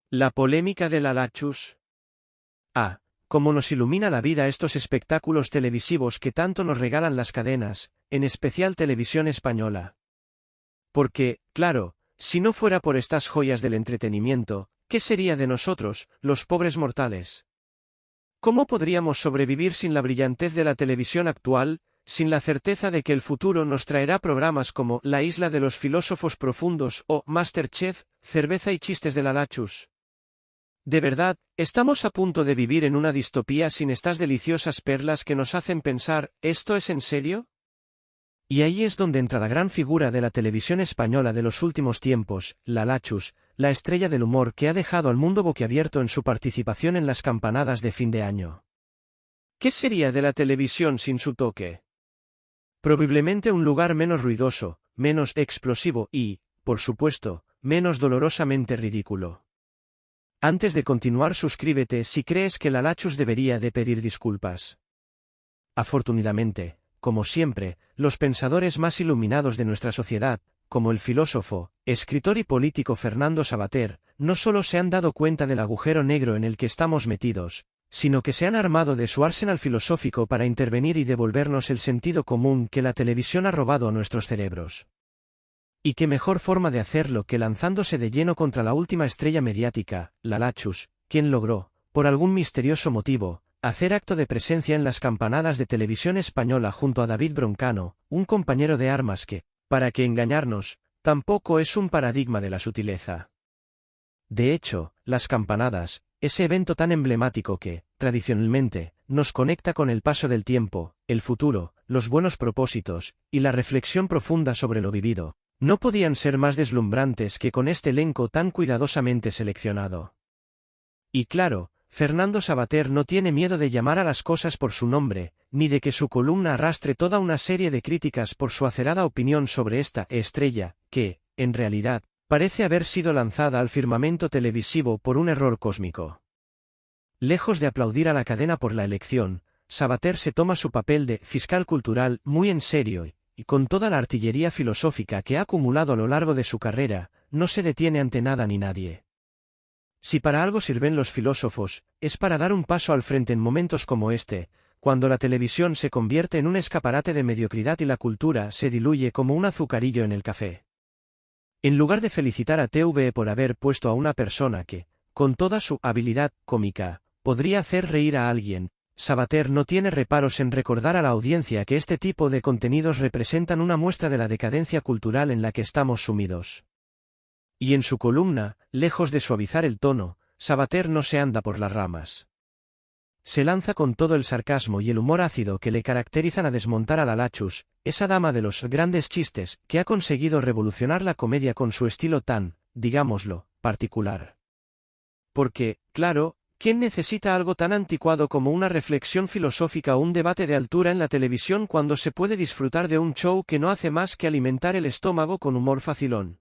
La polémica del Alachus. Ah, cómo nos ilumina la vida estos espectáculos televisivos que tanto nos regalan las cadenas, en especial Televisión Española. Porque, claro, si no fuera por estas joyas del entretenimiento, ¿qué sería de nosotros, los pobres mortales? ¿Cómo podríamos sobrevivir sin la brillantez de la televisión actual, sin la certeza de que el futuro nos traerá programas como La Isla de los Filósofos Profundos o MasterChef, Cerveza y Chistes del Alachus? De verdad, ¿estamos a punto de vivir en una distopía sin estas deliciosas perlas que nos hacen pensar, ¿esto es en serio? Y ahí es donde entra la gran figura de la televisión española de los últimos tiempos, la Alachus, la estrella del humor que ha dejado al mundo boquiabierto en su participación en las campanadas de fin de año. ¿Qué sería de la televisión sin su toque? Probablemente un lugar menos ruidoso, menos explosivo y, por supuesto, menos dolorosamente ridículo. Antes de continuar, suscríbete si crees que la Alachus debería de pedir disculpas. Afortunadamente, como siempre, los pensadores más iluminados de nuestra sociedad, como el filósofo, escritor y político Fernando Savater, no solo se han dado cuenta del agujero negro en el que estamos metidos, sino que se han armado de su arsenal filosófico para intervenir y devolvernos el sentido común que la televisión ha robado a nuestros cerebros. Y qué mejor forma de hacerlo que lanzándose de lleno contra la última estrella mediática, la Alachus, quien logró, por algún misterioso motivo, hacer acto de presencia en las campanadas de Televisión Española junto a David Broncano, un compañero de armas que, para que engañarnos, tampoco es un paradigma de la sutileza. De hecho, las campanadas, ese evento tan emblemático que, tradicionalmente, nos conecta con el paso del tiempo, el futuro, los buenos propósitos, y la reflexión profunda sobre lo vivido, no podían ser más deslumbrantes que con este elenco tan cuidadosamente seleccionado. Y claro, Fernando Savater no tiene miedo de llamar a las cosas por su nombre, ni de que su columna arrastre toda una serie de críticas por su acerada opinión sobre esta estrella, que, en realidad, parece haber sido lanzada al firmamento televisivo por un error cósmico. Lejos de aplaudir a la cadena por la elección, Savater se toma su papel de fiscal cultural muy en serio y con toda la artillería filosófica que ha acumulado a lo largo de su carrera, no se detiene ante nada ni nadie. Si para algo sirven los filósofos, es para dar un paso al frente en momentos como este, cuando la televisión se convierte en un escaparate de mediocridad y la cultura se diluye como un azucarillo en el café. En lugar de felicitar a TVE por haber puesto a una persona que, con toda su habilidad cómica, podría hacer reír a alguien, Savater no tiene reparos en recordar a la audiencia que este tipo de contenidos representan una muestra de la decadencia cultural en la que estamos sumidos. Y en su columna, lejos de suavizar el tono, Savater no se anda por las ramas. Se lanza con todo el sarcasmo y el humor ácido que le caracterizan a desmontar a la Alachus, esa dama de los grandes chistes que ha conseguido revolucionar la comedia con su estilo tan, digámoslo, particular. Porque, claro, ¿quién necesita algo tan anticuado como una reflexión filosófica o un debate de altura en la televisión cuando se puede disfrutar de un show que no hace más que alimentar el estómago con humor facilón?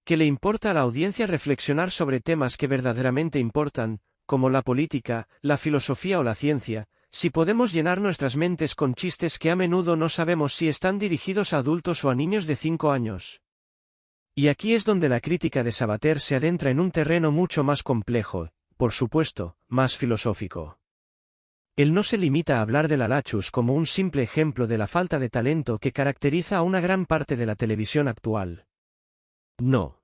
¿Qué le importa a la audiencia reflexionar sobre temas que verdaderamente importan, como la política, la filosofía o la ciencia, si podemos llenar nuestras mentes con chistes que a menudo no sabemos si están dirigidos a adultos o a niños de 5 años? Y aquí es donde la crítica de Savater se adentra en un terreno mucho más complejo, por supuesto, más filosófico. Él no se limita a hablar del Alachus como un simple ejemplo de la falta de talento que caracteriza a una gran parte de la televisión actual. No.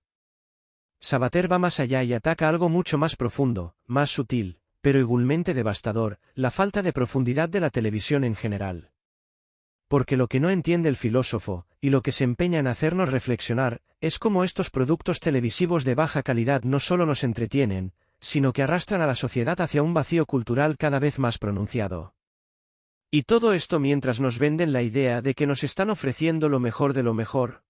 Savater va más allá y ataca algo mucho más profundo, más sutil, pero igualmente devastador, la falta de profundidad de la televisión en general. Porque lo que no entiende el filósofo, y lo que se empeña en hacernos reflexionar, es cómo estos productos televisivos de baja calidad no solo nos entretienen, sino que arrastran a la sociedad hacia un vacío cultural cada vez más pronunciado. Y todo esto mientras nos venden la idea de que nos están ofreciendo lo mejor de lo mejor.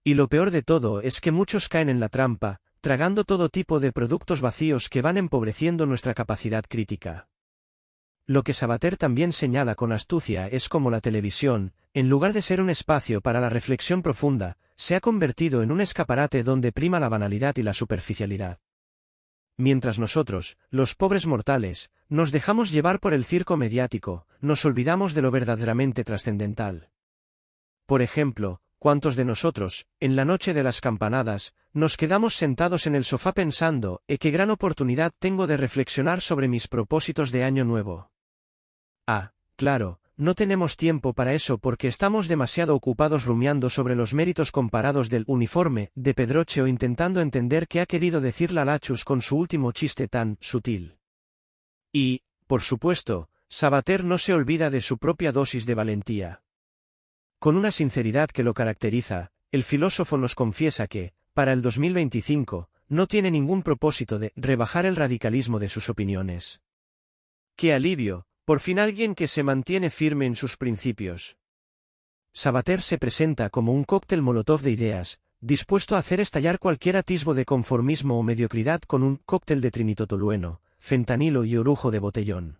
Y lo peor de todo es que muchos caen en la trampa, tragando todo tipo de productos vacíos que van empobreciendo nuestra capacidad crítica. Lo que Savater también señala con astucia es cómo la televisión, en lugar de ser un espacio para la reflexión profunda, se ha convertido en un escaparate donde prima la banalidad y la superficialidad. Mientras nosotros, los pobres mortales, nos dejamos llevar por el circo mediático, nos olvidamos de lo verdaderamente trascendental. Por ejemplo, ¿cuántos de nosotros, en la noche de las campanadas, nos quedamos sentados en el sofá pensando, qué gran oportunidad tengo de reflexionar sobre mis propósitos de año nuevo? Ah, claro, no tenemos tiempo para eso porque estamos demasiado ocupados rumiando sobre los méritos comparados del uniforme de Pedroche o intentando entender qué ha querido decir Lalachus con su último chiste tan sutil. Y, por supuesto, Savater no se olvida de su propia dosis de valentía. Con una sinceridad que lo caracteriza, el filósofo nos confiesa que, para el 2025, no tiene ningún propósito de rebajar el radicalismo de sus opiniones. ¡Qué alivio! Por fin alguien que se mantiene firme en sus principios. Savater se presenta como un cóctel molotov de ideas, dispuesto a hacer estallar cualquier atisbo de conformismo o mediocridad con un cóctel de trinitotolueno, fentanilo y orujo de botellón.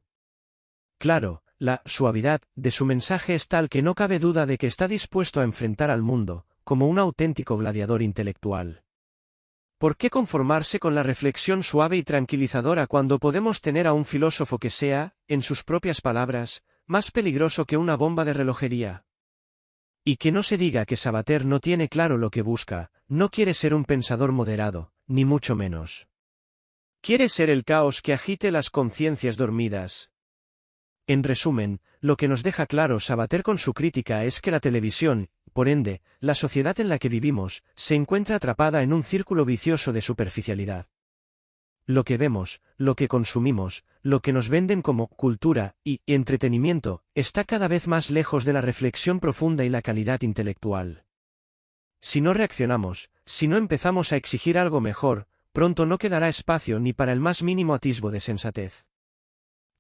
Claro, la suavidad de su mensaje es tal que no cabe duda de que está dispuesto a enfrentar al mundo, como un auténtico gladiador intelectual. ¿Por qué conformarse con la reflexión suave y tranquilizadora cuando podemos tener a un filósofo que sea, en sus propias palabras, más peligroso que una bomba de relojería? Y que no se diga que Savater no tiene claro lo que busca, no quiere ser un pensador moderado, ni mucho menos. Quiere ser el caos que agite las conciencias dormidas. En resumen, lo que nos deja claro Savater con su crítica es que la televisión, por ende, la sociedad en la que vivimos, se encuentra atrapada en un círculo vicioso de superficialidad. Lo que vemos, lo que consumimos, lo que nos venden como cultura y entretenimiento, está cada vez más lejos de la reflexión profunda y la calidad intelectual. Si no reaccionamos, si no empezamos a exigir algo mejor, pronto no quedará espacio ni para el más mínimo atisbo de sensatez.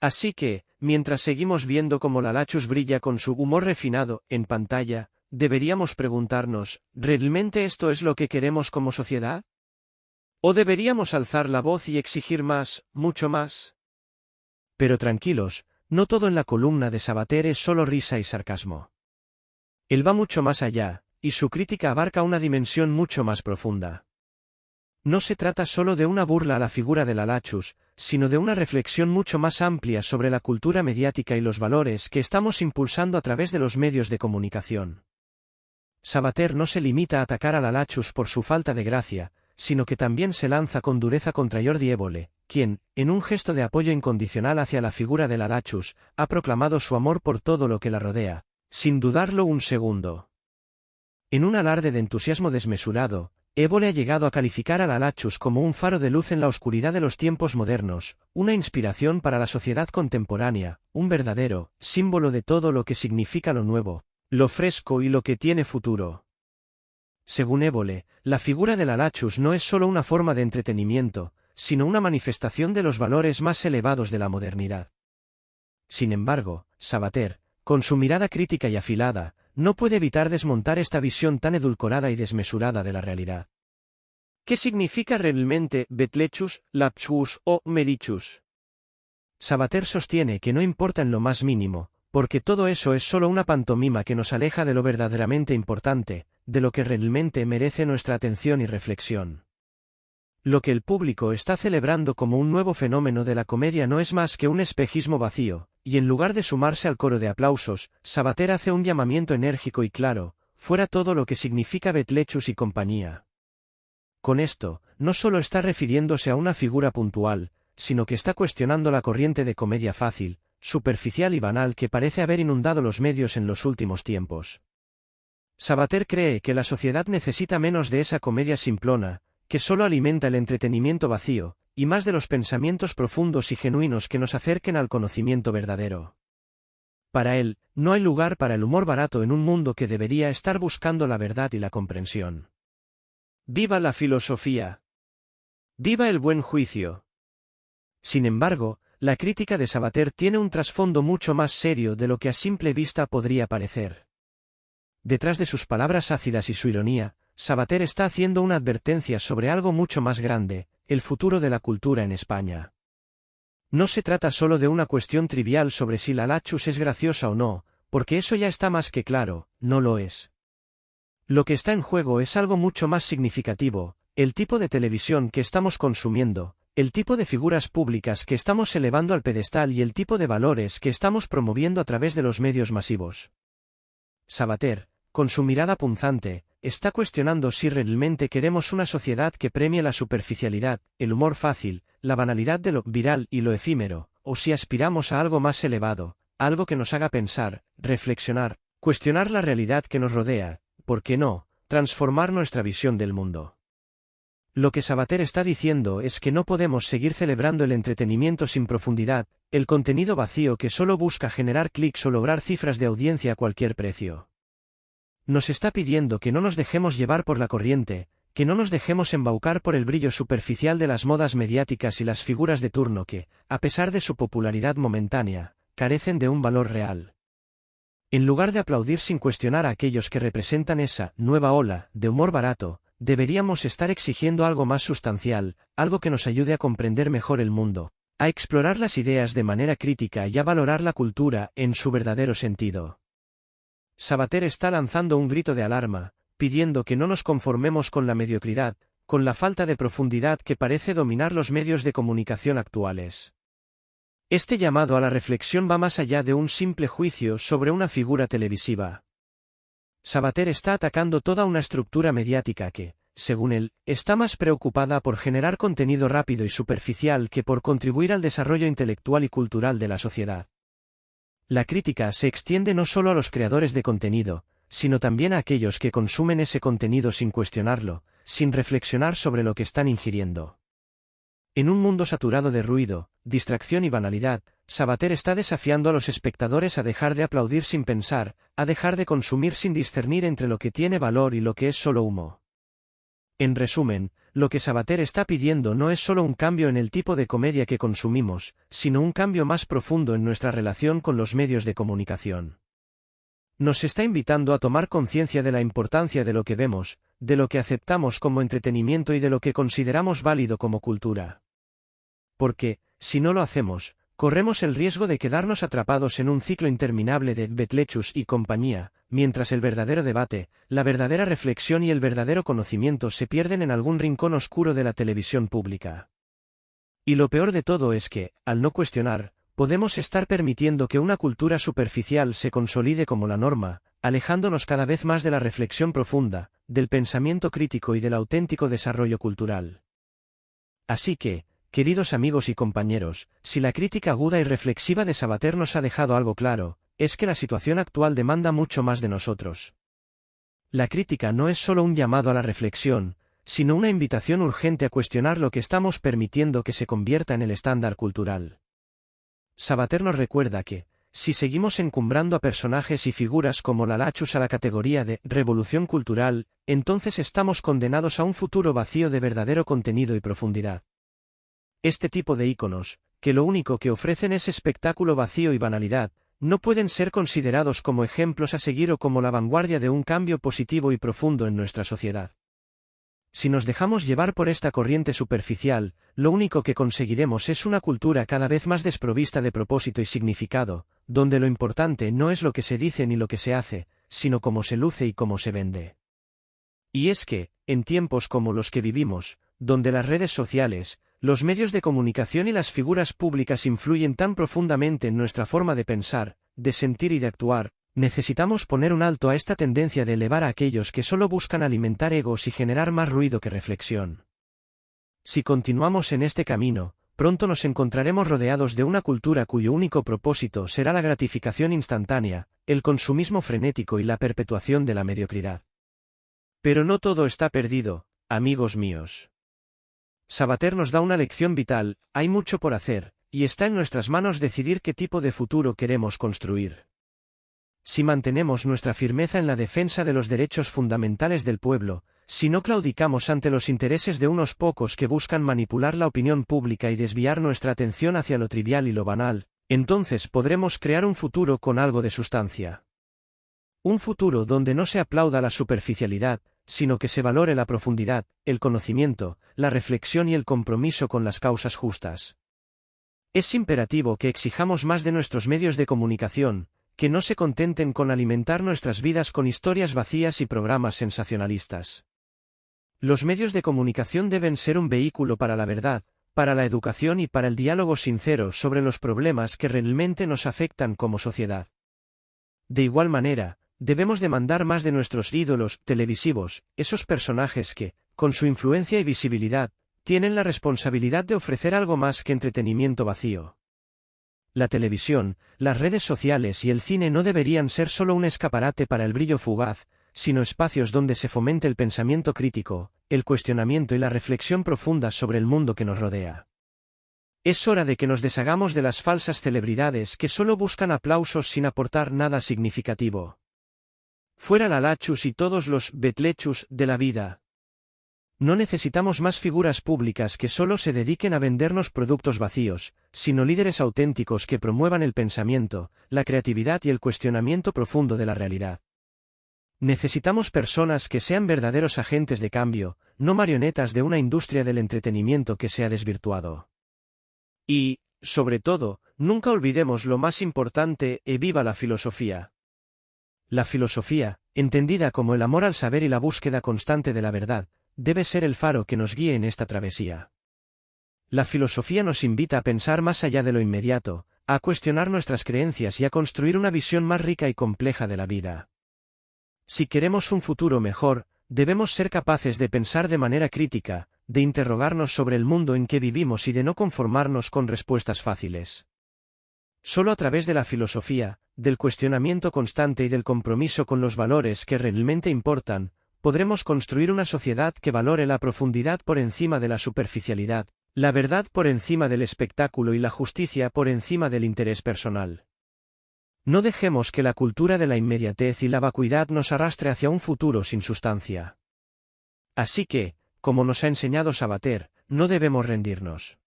Así que, mientras seguimos viendo cómo Lalachus brilla con su humor refinado en pantalla, deberíamos preguntarnos, ¿realmente esto es lo que queremos como sociedad? ¿O deberíamos alzar la voz y exigir más, mucho más? Pero tranquilos, no todo en la columna de Savater es solo risa y sarcasmo. Él va mucho más allá, y su crítica abarca una dimensión mucho más profunda. No se trata solo de una burla a la figura de Lalachus, sino de una reflexión mucho más amplia sobre la cultura mediática y los valores que estamos impulsando a través de los medios de comunicación. Savater no se limita a atacar a Lalachus por su falta de gracia, sino que también se lanza con dureza contra Jordi Évole, quien, en un gesto de apoyo incondicional hacia la figura de Lalachus, ha proclamado su amor por todo lo que la rodea, sin dudarlo un segundo. En un alarde de entusiasmo desmesurado, Évole ha llegado a calificar a Lalachus como un faro de luz en la oscuridad de los tiempos modernos, una inspiración para la sociedad contemporánea, un verdadero símbolo de todo lo que significa lo nuevo, lo fresco y lo que tiene futuro. Según Évole, la figura de Lalachus no es solo una forma de entretenimiento, sino una manifestación de los valores más elevados de la modernidad. Sin embargo, Savater, con su mirada crítica y afilada, no puede evitar desmontar esta visión tan edulcorada y desmesurada de la realidad. ¿Qué significa realmente Betlechus, Lapchus o Merichus? Savater sostiene que no importa en lo más mínimo, porque todo eso es solo una pantomima que nos aleja de lo verdaderamente importante, de lo que realmente merece nuestra atención y reflexión. Lo que el público está celebrando como un nuevo fenómeno de la comedia no es más que un espejismo vacío, y en lugar de sumarse al coro de aplausos, Savater hace un llamamiento enérgico y claro, fuera todo lo que significa Betlechus y compañía. Con esto, no solo está refiriéndose a una figura puntual, sino que está cuestionando la corriente de comedia fácil, superficial y banal que parece haber inundado los medios en los últimos tiempos. Savater cree que la sociedad necesita menos de esa comedia simplona, que solo alimenta el entretenimiento vacío, y más de los pensamientos profundos y genuinos que nos acerquen al conocimiento verdadero. Para él, no hay lugar para el humor barato en un mundo que debería estar buscando la verdad y la comprensión. ¡Viva la filosofía! ¡Viva el buen juicio! Sin embargo, la crítica de Savater tiene un trasfondo mucho más serio de lo que a simple vista podría parecer. Detrás de sus palabras ácidas y su ironía, Savater está haciendo una advertencia sobre algo mucho más grande, el futuro de la cultura en España. No se trata solo de una cuestión trivial sobre si Lalachus es graciosa o no, porque eso ya está más que claro, no lo es. Lo que está en juego es algo mucho más significativo, el tipo de televisión que estamos consumiendo, el tipo de figuras públicas que estamos elevando al pedestal y el tipo de valores que estamos promoviendo a través de los medios masivos. Savater, con su mirada punzante, está cuestionando si realmente queremos una sociedad que premie la superficialidad, el humor fácil, la banalidad de lo viral y lo efímero, o si aspiramos a algo más elevado, algo que nos haga pensar, reflexionar, cuestionar la realidad que nos rodea, ¿por qué no?, transformar nuestra visión del mundo. Lo que Sabater está diciendo es que no podemos seguir celebrando el entretenimiento sin profundidad, el contenido vacío que solo busca generar clics o lograr cifras de audiencia a cualquier precio. Nos está pidiendo que no nos dejemos llevar por la corriente, que no nos dejemos embaucar por el brillo superficial de las modas mediáticas y las figuras de turno que, a pesar de su popularidad momentánea, carecen de un valor real. En lugar de aplaudir sin cuestionar a aquellos que representan esa nueva ola de humor barato, deberíamos estar exigiendo algo más sustancial, algo que nos ayude a comprender mejor el mundo, a explorar las ideas de manera crítica y a valorar la cultura en su verdadero sentido. Sabater está lanzando un grito de alarma, pidiendo que no nos conformemos con la mediocridad, con la falta de profundidad que parece dominar los medios de comunicación actuales. Este llamado a la reflexión va más allá de un simple juicio sobre una figura televisiva. Sabater está atacando toda una estructura mediática que, según él, está más preocupada por generar contenido rápido y superficial que por contribuir al desarrollo intelectual y cultural de la sociedad. La crítica se extiende no solo a los creadores de contenido, sino también a aquellos que consumen ese contenido sin cuestionarlo, sin reflexionar sobre lo que están ingiriendo. En un mundo saturado de ruido, distracción y banalidad, Sabater está desafiando a los espectadores a dejar de aplaudir sin pensar, a dejar de consumir sin discernir entre lo que tiene valor y lo que es solo humo. En resumen, lo que Sabater está pidiendo no es solo un cambio en el tipo de comedia que consumimos, sino un cambio más profundo en nuestra relación con los medios de comunicación. Nos está invitando a tomar conciencia de la importancia de lo que vemos, de lo que aceptamos como entretenimiento y de lo que consideramos válido como cultura. Porque, si no lo hacemos, corremos el riesgo de quedarnos atrapados en un ciclo interminable de Betlechus y compañía, mientras el verdadero debate, la verdadera reflexión y el verdadero conocimiento se pierden en algún rincón oscuro de la televisión pública. Y lo peor de todo es que, al no cuestionar, podemos estar permitiendo que una cultura superficial se consolide como la norma, alejándonos cada vez más de la reflexión profunda, del pensamiento crítico y del auténtico desarrollo cultural. Así que, queridos amigos y compañeros, si la crítica aguda y reflexiva de Sabater nos ha dejado algo claro, es que la situación actual demanda mucho más de nosotros. La crítica no es solo un llamado a la reflexión, sino una invitación urgente a cuestionar lo que estamos permitiendo que se convierta en el estándar cultural. Sabater nos recuerda que, si seguimos encumbrando a personajes y figuras como Lalachus a la categoría de revolución cultural, entonces estamos condenados a un futuro vacío de verdadero contenido y profundidad. Este tipo de íconos, que lo único que ofrecen es espectáculo vacío y banalidad, no pueden ser considerados como ejemplos a seguir o como la vanguardia de un cambio positivo y profundo en nuestra sociedad. Si nos dejamos llevar por esta corriente superficial, lo único que conseguiremos es una cultura cada vez más desprovista de propósito y significado, donde lo importante no es lo que se dice ni lo que se hace, sino cómo se luce y cómo se vende. Y es que, en tiempos como los que vivimos, donde las redes sociales, los medios de comunicación y las figuras públicas influyen tan profundamente en nuestra forma de pensar, de sentir y de actuar, necesitamos poner un alto a esta tendencia de elevar a aquellos que solo buscan alimentar egos y generar más ruido que reflexión. Si continuamos en este camino, pronto nos encontraremos rodeados de una cultura cuyo único propósito será la gratificación instantánea, el consumismo frenético y la perpetuación de la mediocridad. Pero no todo está perdido, amigos míos. Sabater nos da una lección vital, hay mucho por hacer, y está en nuestras manos decidir qué tipo de futuro queremos construir. Si mantenemos nuestra firmeza en la defensa de los derechos fundamentales del pueblo, si no claudicamos ante los intereses de unos pocos que buscan manipular la opinión pública y desviar nuestra atención hacia lo trivial y lo banal, entonces podremos crear un futuro con algo de sustancia. Un futuro donde no se aplauda la superficialidad, sino que se valore la profundidad, el conocimiento, la reflexión y el compromiso con las causas justas. Es imperativo que exijamos más de nuestros medios de comunicación, que no se contenten con alimentar nuestras vidas con historias vacías y programas sensacionalistas. Los medios de comunicación deben ser un vehículo para la verdad, para la educación y para el diálogo sincero sobre los problemas que realmente nos afectan como sociedad. De igual manera, debemos demandar más de nuestros ídolos televisivos, esos personajes que, con su influencia y visibilidad, tienen la responsabilidad de ofrecer algo más que entretenimiento vacío. La televisión, las redes sociales y el cine no deberían ser solo un escaparate para el brillo fugaz, sino espacios donde se fomente el pensamiento crítico, el cuestionamiento y la reflexión profunda sobre el mundo que nos rodea. Es hora de que nos deshagamos de las falsas celebridades que solo buscan aplausos sin aportar nada significativo. Fuera la Lachus y todos los Betlechus de la vida. No necesitamos más figuras públicas que solo se dediquen a vendernos productos vacíos, sino líderes auténticos que promuevan el pensamiento, la creatividad y el cuestionamiento profundo de la realidad. Necesitamos personas que sean verdaderos agentes de cambio, no marionetas de una industria del entretenimiento que se ha desvirtuado. Y, sobre todo, nunca olvidemos lo más importante: viva la filosofía. La filosofía, entendida como el amor al saber y la búsqueda constante de la verdad, debe ser el faro que nos guíe en esta travesía. La filosofía nos invita a pensar más allá de lo inmediato, a cuestionar nuestras creencias y a construir una visión más rica y compleja de la vida. Si queremos un futuro mejor, debemos ser capaces de pensar de manera crítica, de interrogarnos sobre el mundo en que vivimos y de no conformarnos con respuestas fáciles. Solo a través de la filosofía, del cuestionamiento constante y del compromiso con los valores que realmente importan, podremos construir una sociedad que valore la profundidad por encima de la superficialidad, la verdad por encima del espectáculo y la justicia por encima del interés personal. No dejemos que la cultura de la inmediatez y la vacuidad nos arrastre hacia un futuro sin sustancia. Así que, como nos ha enseñado Sabater, no debemos rendirnos.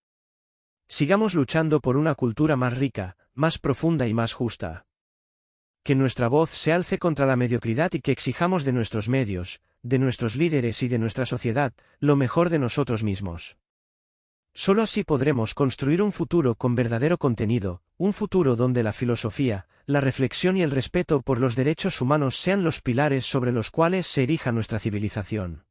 Sigamos luchando por una cultura más rica, más profunda y más justa. Que nuestra voz se alce contra la mediocridad y que exijamos de nuestros medios, de nuestros líderes y de nuestra sociedad, lo mejor de nosotros mismos. Solo así podremos construir un futuro con verdadero contenido, un futuro donde la filosofía, la reflexión y el respeto por los derechos humanos sean los pilares sobre los cuales se erija nuestra civilización.